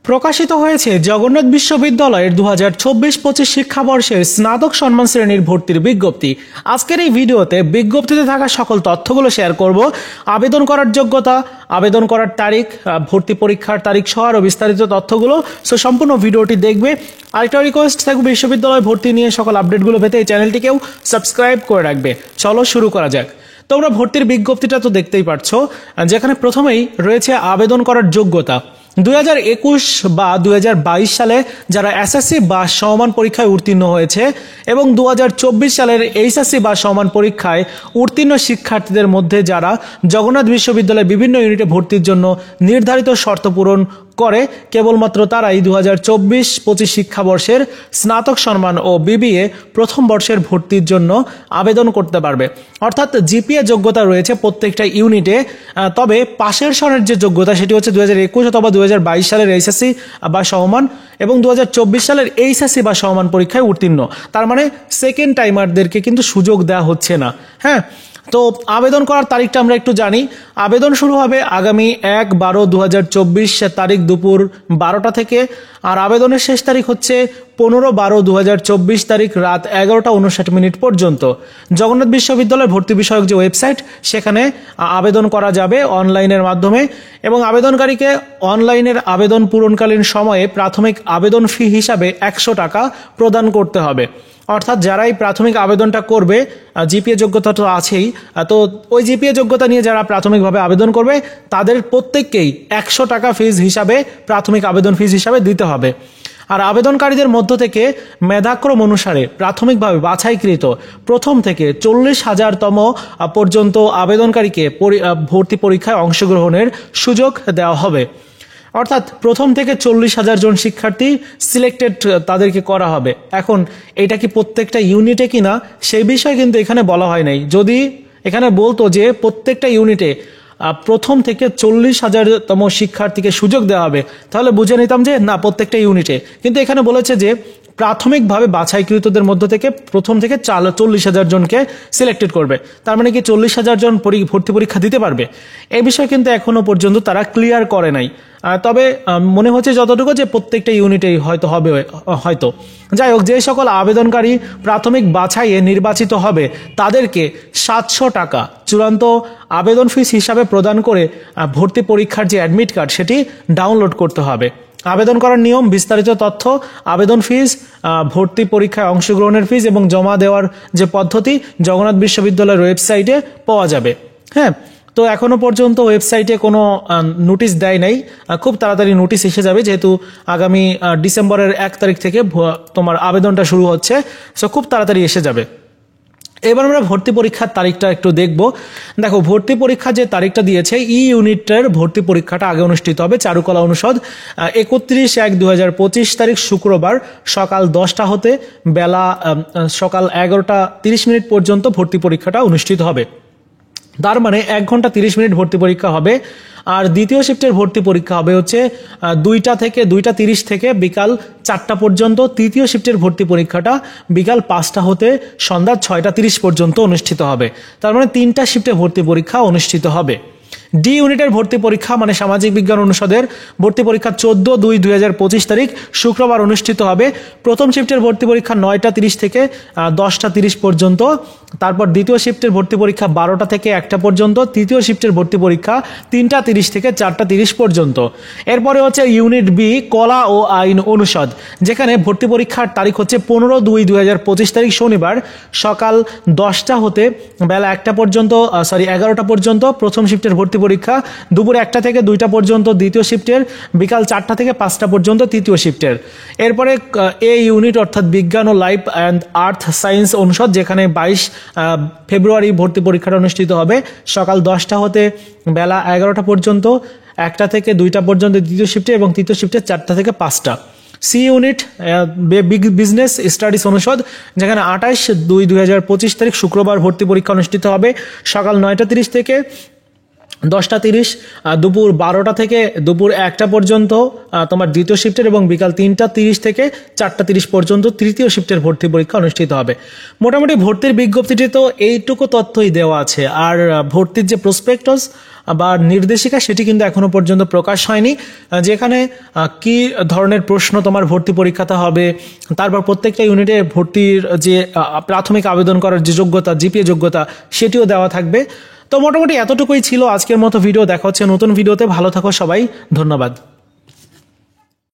প্রকাশিত হয়েছে জগন্নাথ বিশ্ববিদ্যালয়ের 2024-25 শিক্ষাবর্ষের স্নাতক সম্মান শ্রেণীর ভর্তির বিজ্ঞপ্তি। আজকের এই ভিডিওতে বিজ্ঞপ্তিতে থাকা সকল তথ্যগুলো শেয়ার করব। আবেদন করার যোগ্যতা, আবেদন করার তারিখ, ভর্তি পরীক্ষার তারিখ সহ আরও বিস্তারিত তথ্যগুলো। সো সম্পূর্ণ ভিডিওটি দেখবে। আরেকটা রিকোয়েস্ট থাকবে, বিশ্ববিদ্যালয় ভর্তি নিয়ে সকল আপডেটগুলো পেতে এই চ্যানেলটিকেও সাবস্ক্রাইব করে রাখবে। চলো শুরু করা যাক। তোমরা ভর্তির বিজ্ঞপ্তিটা তো দেখতেই পাচ্ছ, যেখানে প্রথমেই রয়েছে আবেদন করার যোগ্যতা। 2021 বা 2022 সালে যারা এসএসসি বা সমমান পরীক্ষায় উত্তীর্ণ হয়েছে এবং 2024 সালের এইচএসসি বা সমমান পরীক্ষায় উত্তীর্ণ শিক্ষার্থীদের মধ্যে যারা জগন্নাথ বিশ্ববিদ্যালয়ের বিভিন্ন ইউনিটে ভর্তির জন্য নির্ধারিত শর্ত পূরণ করে, কেবলমাত্র তারাই 2024-25 শিক্ষাবর্ষের স্নাতক সম্মান ও বিবিএ প্রথম বর্ষের ভর্তির জন্য আবেদন করতে পারবে। অর্থাৎ জিপিএ যোগ্যতা রয়েছে প্রত্যেকটা ইউনিটে, তবে পাশের সনের যে যোগ্যতা সেটি হচ্ছে 2021 অথবা 2022 সালের এইচএসসি বা সমমান এবং 2024 সালের এইচএসসি বা সমমান পরীক্ষায় উত্তীর্ণ। তার মানে সেকেন্ড টাইমারদেরকে কিন্তু সুযোগ দেওয়া হচ্ছে না। হ্যাঁ, তো আবেদন করার তারিখটা আমরা একটু জানি। আবেদন শুরু হবে আগামী 1/12/2024 তারিখ দুপুর 12টা থেকে, আর আবেদনের শেষ তারিখ হচ্ছে 15/12/2024 তারিখ রাত 11টা 59 পর্যন্ত। জগন্নাথ বিশ্ববিদ্যালয়ের ভর্তি বিষয়ক যে ওয়েবসাইট, সেখানে আবেদন করা যাবে অনলাইনের মাধ্যমে এবং আবেদনকারীকে অনলাইনের আবেদন পূরণকালীন সময়ে প্রাথমিক আবেদন ফি হিসাবে 100 টাকা প্রদান করতে হবে। অর্থাৎ যারাই প্রাথমিক আবেদনটা করবে, জিপিএ যোগ্যতা তো আছেই, তো ওই জিপিএ যোগ্যতা নিয়ে যারা প্রাথমিকভাবে আবেদন করবে তাদের প্রত্যেককেই 100 টাকা ফিজ হিসাবে, প্রাথমিক আবেদন ফিজ হিসাবে দিতে হবে। আর আবেদনকারীদের মধ্য থেকে মেধাক্রম অনুসারে প্রাথমিকভাবে বাছাইকৃত প্রথম থেকে 40,000তম পর্যন্ত আবেদনকারীকে ভর্তি পরীক্ষায় অংশগ্রহণের সুযোগ দেওয়া হবে। অর্থাৎ প্রথম থেকে 40,000 জন শিক্ষার্থী সিলেক্টেড তাদেরকে করা হবে। এখন এটা কি প্রত্যেকটা ইউনিটে কিনা সেই বিষয়ে কিন্তু এখানে বলা হয় নাই। যদি এখানে বলতো যে প্রত্যেকটা ইউনিটে প্রথম থেকে 40,000তম শিক্ষার্থীকে সুযোগ দেওয়া হবে, তাহলে বুঝে নিতাম যে না, প্রত্যেকটা ইউনিটে। কিন্তু এখানে বলেছে যে প্রাথমিকভাবে বাছাইকৃতদের মধ্য থেকে প্রথম থেকে 40,000 জনকে সিলেক্টেড করবে। তার মানে কি 40,000 জন ভর্তি পরীক্ষা দিতে পারবে? এই বিষয়ে কিন্তু এখনো পর্যন্ত তারা ক্লিয়ার করে নাই। তবে মনে হচ্ছে যতটুকু যে প্রত্যেকটা ইউনিটেই হয়তো হবে, হয়তো। যাই হোক, যে সকল আবেদনকারী প্রাথমিক বাছাইয়ে নির্বাচিত হবে তাদেরকে 700 টাকা চূড়ান্ত আবেদন ফিস হিসাবে প্রদান করে ভর্তি পরীক্ষার যে অ্যাডমিট কার্ড সেটি ডাউনলোড করতে হবে। আবেদন করার নিয়ম, বিস্তারিত তথ্য, আবেদন ফিস, ভর্তি পরীক্ষায় অংশগ্রহণের ফিস এবং জমা দেওয়ার যে পদ্ধতি জগন্নাথ বিশ্ববিদ্যালয়ের ওয়েবসাইটে পাওয়া যাবে। হ্যাঁ, তো এখনো পর্যন্ত ওয়েবসাইটে কোনো নোটিশ দেয় নাই। খুব তাড়াতাড়ি নোটিশ এসে যাবে, যেহেতু আগামী ডিসেম্বরের 1 তারিখ থেকে তোমার আবেদনটা শুরু হচ্ছে। সো খুব তাড়াতাড়ি এসে যাবে। এবার আমরা ভর্তি পরীক্ষার তারিখটা একটু দেখব। দেখো, ভর্তি পরীক্ষা যে তারিখটা দিয়েছে, ইউনিটের ভর্তি পরীক্ষাটা আগে অনুষ্ঠিত হবে চারুকলা অনুষদ 31/1/2025 তারিখ শুক্রবার সকাল 10টা হতে বেলা সকাল 11টা 30 পর্যন্ত ভর্তি পরীক্ষাটা অনুষ্ঠিত হবে। তার মানে 1 ঘন্টা 30 মিনিট ভর্তি পরীক্ষা হবে। আর দ্বিতীয় শিফটের ভর্তি পরীক্ষা হবে হচ্ছে 2টা 30 থেকে বিকাল 4টা পর্যন্ত। তৃতীয় শিফটের ভর্তি পরীক্ষাটা বিকাল 5টা হতে সন্ধ্যা 6টা 30 পর্যন্ত অনুষ্ঠিত হবে। তার মানে 3টা শিফটে ভর্তি পরীক্ষা অনুষ্ঠিত হবে। ডি ইউনিটের ভর্তি পরীক্ষা মানে সামাজিক বিজ্ঞান অনুষদের ভর্তি পরীক্ষা 14/2/2025 তারিখ শুক্রবার অনুষ্ঠিত হবে। প্রথম শিফটের ভর্তি পরীক্ষা 9টা 30 থেকে 10টা 30 পর্যন্ত। তারপর দ্বিতীয় শিফটের ভর্তি পরীক্ষা 12টা থেকে 1টা পর্যন্ত। তৃতীয় শিফটের ভর্তি পরীক্ষা 3টা 30 থেকে 4টা 30 পর্যন্ত। এরপরে হচ্ছে ইউনিট বি কলা ও আইন অনুষদ, যেখানে ভর্তি পরীক্ষার তারিখ হচ্ছে 15/2/2025 তারিখ শনিবার সকাল 10টা হতে বেলা 1টা পর্যন্ত, 11টা পর্যন্ত প্রথম শিফটের ভর্তি পরীক্ষা। দুপুর 1টা থেকে 2টা পর্যন্ত দ্বিতীয় শিফটের। বিকাল 4টা থেকে 5টা পর্যন্ত তৃতীয় শিফটের। এরপরে এ ইউনিট অর্থাৎ বিজ্ঞান ও লাইফ অ্যান্ড আর্থ সায়েন্স অনুষদ, যেখানে 22 ফেব্রুয়ারি ভর্তি পরীক্ষাটা অনুষ্ঠিত হবে সকাল 10টা হতে বেলা 11টা পর্যন্ত, 1টা থেকে 2টা পর্যন্ত দ্বিতীয় শিফটে এবং তৃতীয় শিফটে 4টা থেকে 5টা। সি ইউনিট বিজনেস স্টাডিজ অনুষদ, যেখানে 28/2/2025 তারিখ শুক্রবার ভর্তি পরীক্ষা অনুষ্ঠিত হবে সকাল 9টা 30 থেকে 10টা 30, দুপুর 12টা থেকে দুপুর 1টা পর্যন্ত তোমার দ্বিতীয় শিফটের এবং বিকাল 3টা 30 থেকে 4টা 30 পর্যন্ত তৃতীয় শিফটের ভর্তি পরীক্ষা অনুষ্ঠিত হবে। মোটামুটি ভর্তির বিজ্ঞপ্তিটি তো এইটুকু তথ্যই দেওয়া আছে। আর ভর্তির যে প্রসপেক্টাস বা নির্দেশিকা সেটি কিন্তু এখনো পর্যন্ত প্রকাশ হয়নি, যেখানে কি ধরনের প্রশ্ন তোমার ভর্তি পরীক্ষাতে হবে, তারপর প্রত্যেকটা ইউনিটে ভর্তির যে প্রাথমিক আবেদন করার যে যোগ্যতা, জিপিএ যোগ্যতা, সেটিও দেওয়া থাকবে। তো মোটামুটি এতটুকুই ছিল আজকের মতো ভিডিও। দেখা হচ্ছে নতুন ভিডিওতে। ভালো থাকো সবাই, ধন্যবাদ।